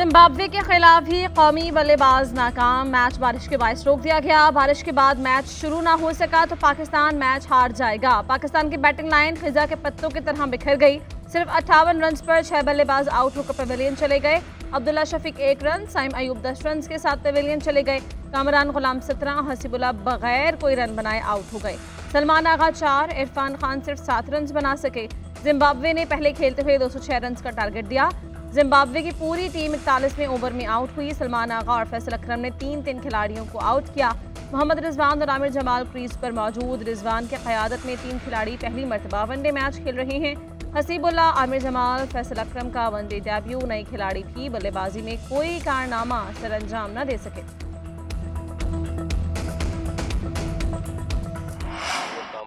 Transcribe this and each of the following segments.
Zimbabwe के खिलाफ ही कौमी बल्लेबाज नाकाम। मैच बारिश के बायस रोक दिया गया। बारिश के बाद मैच शुरू ना हो सका तो पाकिस्तान मैच हार जाएगा। पाकिस्तान की बैटिंग लाइन खिजा के पत्तों की तरह बिखर गई। सिर्फ 58 रन पर 6 बल्लेबाज आउट होकर पवेलियन चले गए। अब्दुल्ला शफीक 1 रन, साइम अयूब 10 रन के साथ पवेलियन चले गए। कामरान गुलाम 17, हसीबुल्ला बगैर कोई रन बनाए आउट हो गए। सलमान आगा 4, इरफान खान सिर्फ 7 रन बना सके। जिम्बाब्वे ने पहले खेलते हुए 206 रन का टारगेट दिया। जिम्बाब्वे की पूरी टीम 41वें ओवर में आउट हुई। सलमान आगा और फैसल अकरम ने 3 खिलाड़ियों को आउट किया। मोहम्मद रिजवान और आमिर जमाल क्रीज पर मौजूद। रिजवान की क़यादत में 3 खिलाड़ी पहली मरतबा वनडे मैच खेल रहे हैं। हसीबुल्ला, आमिर जमाल, फैसल अकरम का वनडे डेब्यू। नए खिलाड़ी भी बल्लेबाजी में कोई कारनामा सरअंजाम न दे सके।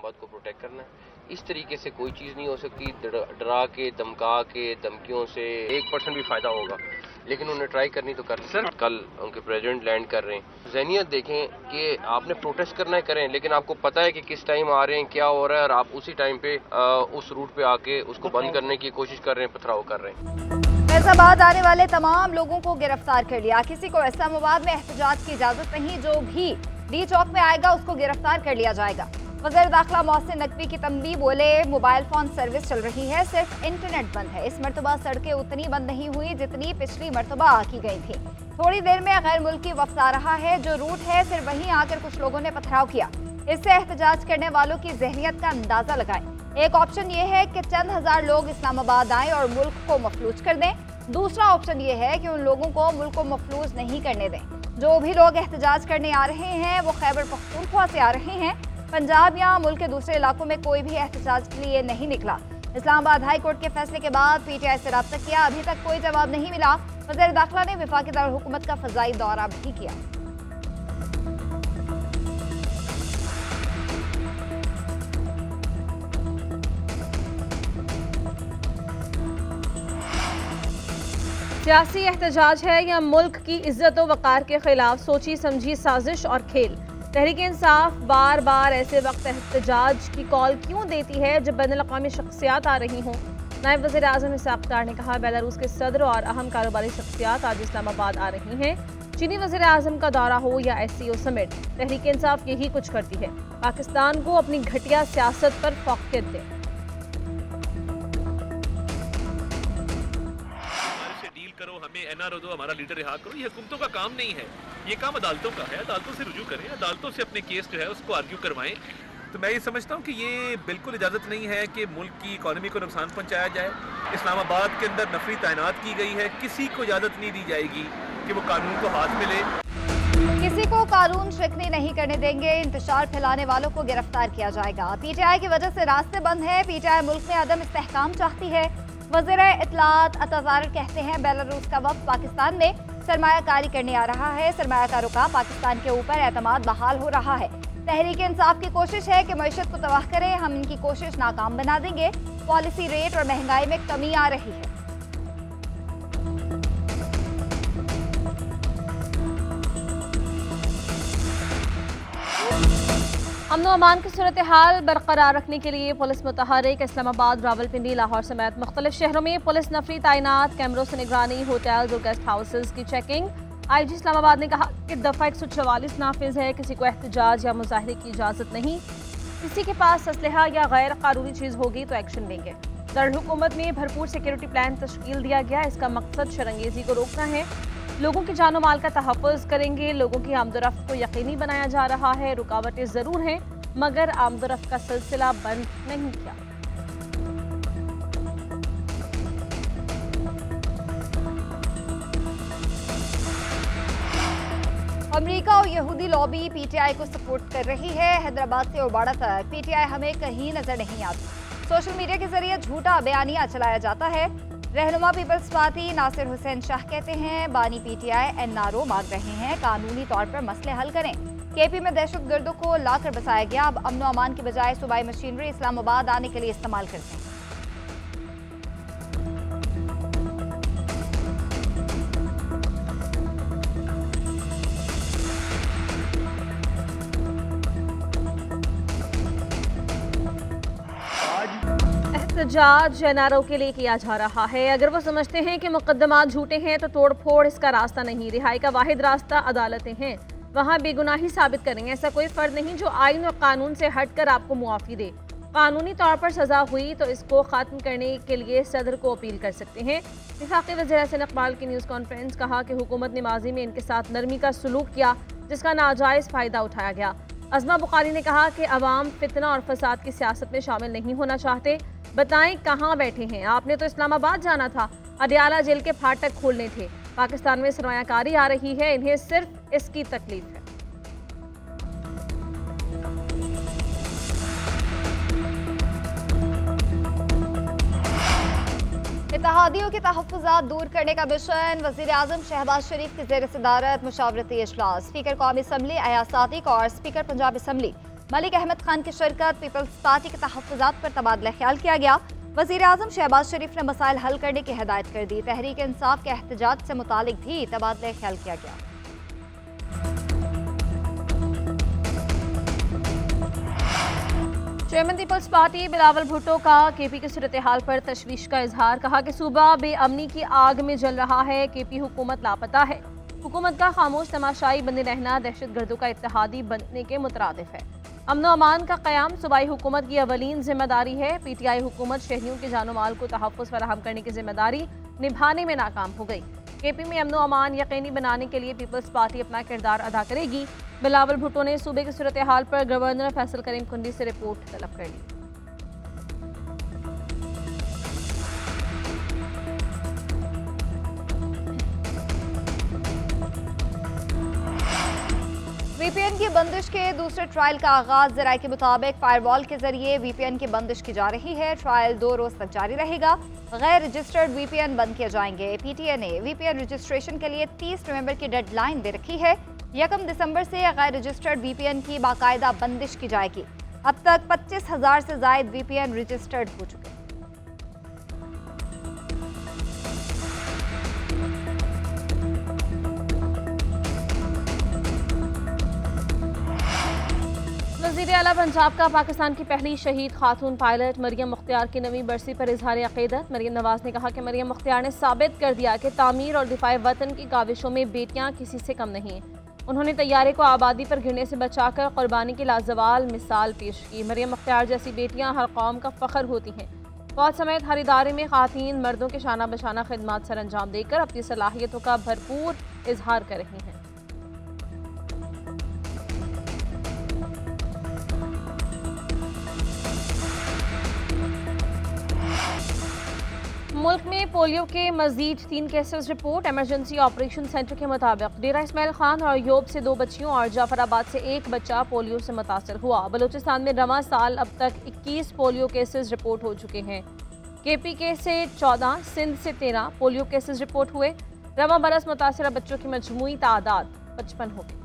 को प्रोटेक्ट करना है, इस तरीके से कोई चीज़ नहीं हो सकती। डरा के, धमका के, धमकियों से 1% भी फायदा होगा, लेकिन उन्हें ट्राई करनी तो कर। सर कल उनके प्रेसिडेंट लैंड कर रहे हैं। ज़हनियत देखें कि आपने प्रोटेस्ट करना है करें, लेकिन आपको पता है कि किस टाइम आ रहे हैं, क्या हो रहा है, और आप उसी टाइम पे उस रूट पे आके उसको बंद करने की कोशिश कर रहे हैं, पथराव कर रहे हैं। फैजाबाद आने वाले तमाम लोगों को गिरफ्तार कर लिया। किसी को इस्लामाबाद में एहतजाज की इजाजत नहीं। जो भी डी चौक में आएगा उसको गिरफ्तार कर लिया जाएगा। वज़ीर दाखिला मोहसिन नकवी की तंबीह, बोले मोबाइल फोन सर्विस चल रही है, सिर्फ इंटरनेट बंद है। इस मरतबा सड़कें उतनी बंद नहीं हुई जितनी पिछली मरतबा की गई थी। थोड़ी देर में गैर मुल्की वफ्द आ रहा है। जो रूट है सिर्फ वहीं आकर कुछ लोगों ने पथराव किया। इससे एहतजाज करने वालों की जहनियत का अंदाजा लगाएं। एक ऑप्शन ये है कि चंद हजार लोग इस्लामाबाद आएं और मुल्क को मफलूज कर दें। दूसरा ऑप्शन ये है कि उन लोगों को मुल्क को मफलूज नहीं करने दें। जो भी लोग एहतजाज करने आ रहे हैं वो खैबर पख्तूनख्वा से आ रहे हैं। पंजाब या मुल्क के दूसरे इलाकों में कोई भी एहतजाज के लिए नहीं निकला। इस्लामाबाद हाई कोर्ट के फैसले के बाद पीटीआई से रब्ता किया, अभी तक कोई जवाब नहीं मिला। वज़ीर दाखिला ने वफाकी दारुल-हुकूमत का फ़ज़ाई दौरा भी किया। सियासी एहतजाज है या मुल्क की इज्जत व वक़ार के खिलाफ सोची समझी साजिश और खेल। तहरीक इंसाफ बार बार ऐसे वक्त एहतजाज की कॉल क्यों देती है जब बैनुल-अक़वामी शख्सियात आ रही हों। नायब वज़ीर आज़म इसाक़ डार ने कहा, बेलारूस के सदर और अहम कारोबारी शख्सियात आज इस्लामाबाद आ रही हैं। चीनी वज़ीर आज़म का दौरा हो या SCO समिट, तहरीक इंसाफ यही कुछ करती है, पाकिस्तान को अपनी घटिया सियासत पर फ़ौक़ियत दे। हमें NRO दो, हमारा लीडर रिहा करो, ये हुकूमतों का काम नहीं है। ये काम अदालतों का है। अदालतों से रुजू करें, अदालतों से अपने केस जो है उसको आर्ग्यू करवाएं। तो मैं ये समझता हूँ कि ये बिल्कुल इजाज़त नहीं है कि मुल्क की इकॉनमी को नुकसान पहुँचाया जाए। इस्लामाबाद के अंदर नफरी तैनात की गई है, किसी को इजाज़त नहीं दी जाएगी कि वो कानून को हाथ में ले। किसी को कानून शिकनी नहीं करने देंगे। इंतशार फैलाने वालों को गिरफ्तार किया जाएगा। PTI की वजह से रास्ते बंद हैं। PTI मुल्क में अदम इस्तेहकाम चाहती है। वज़ीर इत्तलात अताज़ार कहते हैं, बेलारूस का वफ़द पाकिस्तान में सरमायाकारी करने आ रहा है। सरमायाकारों का पाकिस्तान के ऊपर एतमाद बहाल हो रहा है। तहरीक इंसाफ की कोशिश है कि मईशत को तबाह करें। हम इनकी कोशिश नाकाम बना देंगे। पॉलिसी रेट और महंगाई में कमी आ रही है। अमन व अमान की सूरत हाल बरकरार रखने के लिए पुलिस मुतहरिक। इस्लामाबाद, रावलपिंडी, लाहौर समेत मुख्तलिफ शहरों में पुलिस नफरी तैनात। कैमरों से निगरानी, होटल्स और गेस्ट हाउसेज की चेकिंग। IG इस्लामाबाद ने कहा कि दफ़ा 144 नाफिज है। किसी को एहतजाज या मुजाहरे की इजाज़त नहीं। किसी के पास असलहा या गैर कानूनी चीज़ होगी तो एक्शन लेंगे। दारुल-हुकूमत में भरपूर सिक्योरिटी प्लान तश्कील दिया गया। इसका मकसद शरंगेजी को रोकना है। लोगों की जानो माल का तहफ़्फ़ुज़ करेंगे। लोगों की आमदोरफ्त को यकीनी बनाया जा रहा है। रुकावटें ज़रूर हैं मगर आमदोरफ्त का सिलसिला बंद नहीं किया। अमेरिका और यहूदी लॉबी PTI को सपोर्ट कर रही है। हैदराबाद से उबाड़ा तक PTI हमें कहीं नजर नहीं आती। सोशल मीडिया के जरिए झूठा बयानिया चलाया जाता है। रहनुमा पीपल्स पार्टी नासिर हुसैन शाह कहते हैं, बानी PTI NRO मांग रहे हैं कानूनी तौर पर मसले हल करें। KP में दहशतगर्दों को लाकर बसाया गया। अब अमन व अमान की बजाय सूबाई मशीनरी इस्लामाबाद आने के लिए इस्तेमाल करते हैं। एहतजाज एनआरओ के लिए किया जा रहा है। अगर वो समझते हैं कि मुकदमात झूठे हैं तो तोड़फोड़ इसका रास्ता नहीं। रिहाई का वाहिद रास्ता अदालतें हैं, वहाँ बेगुनाही साबित करेंगे। ऐसा कोई फर्द नहीं जो आइन और कानून से हटकर आपको मुआफ़ी दे। कानूनी तौर पर सजा हुई तो इसको खत्म करने के लिए सदर को अपील कर सकते हैं। वफाकी वज़ीर हसन इकबाल की न्यूज़ कॉन्फ्रेंस कहा कि हुकूमत ने माजी में इनके साथ नरमी का सलूक किया, जिसका नाजायज़ फ़ायदा उठाया गया। अज़मा बुखारी ने कहा कि अवाम फितना और फसाद की सियासत में शामिल नहीं होना चाहते। बताएं कहाँ बैठे हैं? आपने तो इस्लामाबाद जाना था, अडियाला जेल के फाटक खोलने थे। पाकिस्तान में सरमायाकारी आ रही है, इन्हें सिर्फ इसकी तकलीफ है। इत्तेहादियों के तहफ़्फ़ुज़ात दूर करने का मिशन। वज़ीर आज़म शहबाज शरीफ की ज़ेर सदारत मुशावरती इजलास। स्पीकर कौमी असम्बली अयाज सादिक और स्पीकर पंजाब असम्बली मलिक अहमद खान की शिरकत। पीपल्स पार्टी के तहफ़्फ़ुज़ात पर तबादला ख्याल किया गया। वज़ीर आज़म शहबाज शरीफ ने मसाइल हल करने की हिदायत कर दी। तहरीक इंसाफ के एहतजाज से मुतालिक भी तबादला ख्याल किया गया। Chairman Peoples Party Bilawal Bhutto का केपी की सूरत हाल पर तशवीश का इजहार। कहा कि सूबा बेअमनी की आग में जल रहा है, केपी हुकूमत लापता है। हुकूमत का खामोश तमाशाई बने रहना दहशत गर्दों का इत्तेहादी बनने के मुतरादिफ है। अमन व अमान का क़याम सूबाई हुकूमत की अवलीन जिम्मेदारी है। पीटीआई हुकूमत शहरियों के जानो माल को तहफ़्फ़ुज़ फराहम करने की जिम्मेदारी निभाने में नाकाम हो गई। केपी में अमन व अमान यकीनी बनाने के लिए पीपल्स पार्टी अपना किरदार अदा करेगी। बिलावल भुट्टो ने सूबे की सूरत हाल पर गवर्नर फैसल करीम कुंडी से रिपोर्ट तलब कर ली। वीपीएन की बंदिश के दूसरे ट्रायल का आगाज। ज़राए के मुताबिक फायरवॉल के जरिए वीपीएन की बंदिश की जा रही है। ट्रायल 2 रोज तक जारी रहेगा। गैर रजिस्टर्ड वीपीएन बंद किए जाएंगे। पीटीए ने वीपीएन रजिस्ट्रेशन के लिए 30 नवंबर की डेडलाइन दे रखी है। 1 दिसंबर से गैर रजिस्टर्ड वीपीएन की बाकायदा बंदिश की जाएगी। अब तक 25,000 से जायद वीपीएन रजिस्टर्ड हो चुके हैं। वज़ीर आला पंजाब का पाकिस्तान की पहली शहीद खातून पायलट मरियम मुख्तियार की नवीं बरसी पर इजहार अक़ीदत। मरियम नवाज ने कहा कि मरियम मुख्तियार ने साबित कर दिया कि तामीर और दिफाए वतन की काविशों में बेटियां किसी से कम नहीं। उन्होंने तैयारे को आबादी पर गिरने से बचाकर कुर्बानी की लाजवाल मिसाल पेश की। मरियम मुख्तियार जैसी बेटियां हर कौम का फ़ख्र होती हैं। फौज समेत हर इदारे में ख़ातीन मर्दों के शाना बशाना खिदमात सर अंजाम देकर अपनी सलाहियतों का भरपूर इजहार कर रही हैं। मुल्क में पोलियो के मजीद 3 cases report. Emergency operation centre के मुताबिक डेरा इस्माइल खान और योब से 2 बच्चियों और जाफराबाद से 1 बच्चा पोलियो से मुतासर हुआ। बलूचिस्तान में रवां साल अब तक 21 पोलियो केसेस रिपोर्ट हो चुके हैं। केपी के से 14, सिंध से 13 पोलियो केसेस रिपोर्ट हुए। रवां बरस मुतासरा बच्चों की मजमूई तादाद 55 हो गई।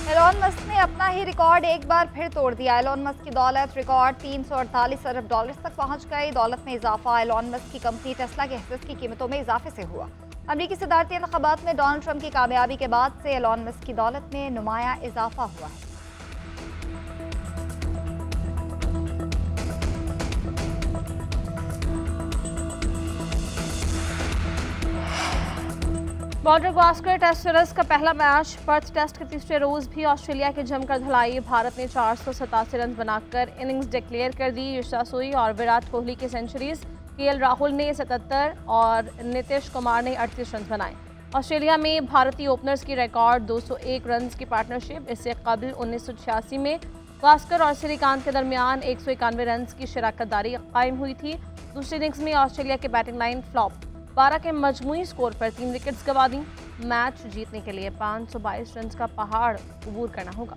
एलॉन मस्क ने अपना ही रिकॉर्ड एक बार फिर तोड़ दिया। एलॉन मस्क की दौलत रिकॉर्ड 348 अरब डॉलर्स तक पहुंच गई। दौलत में इजाफा एलॉन मस्क की कंपनी टेस्ला के हिस्से की कीमतों में इजाफे से हुआ। अमरीकी सदारती इंतखाबात में डोनाल्ड ट्रंप की कामयाबी के बाद से एलॉन मस्क की दौलत में नुमाया इजाफा हुआ है। बॉर्डर गावस्कर टेस्ट सीरीज का पहला मैच पर्थ टेस्ट के तीसरे रोज भी ऑस्ट्रेलिया की जमकर धुलाई। भारत ने 487 रन बनाकर इनिंग्स डिक्लेयर कर दी। यशस्वी सोई और विराट कोहली की सेंचुरीज, केएल राहुल ने 77 और नीतीश कुमार ने 38 रन बनाए। ऑस्ट्रेलिया में भारतीय ओपनर्स की रिकॉर्ड 201 रन की पार्टनरशिप। इससे कबल 1986 में गावस्कर और श्रीकांत के दरमियान 191 रन की शराकतदारी कायम हुई थी। दूसरी इनिंग्स में ऑस्ट्रेलिया के बैटिंग लाइन फ्लॉप 12 के मजमूई स्कोर पर 3 विकेट्स गंवा दी। मैच जीतने के लिए 522 रन का पहाड़ अबूर करना होगा।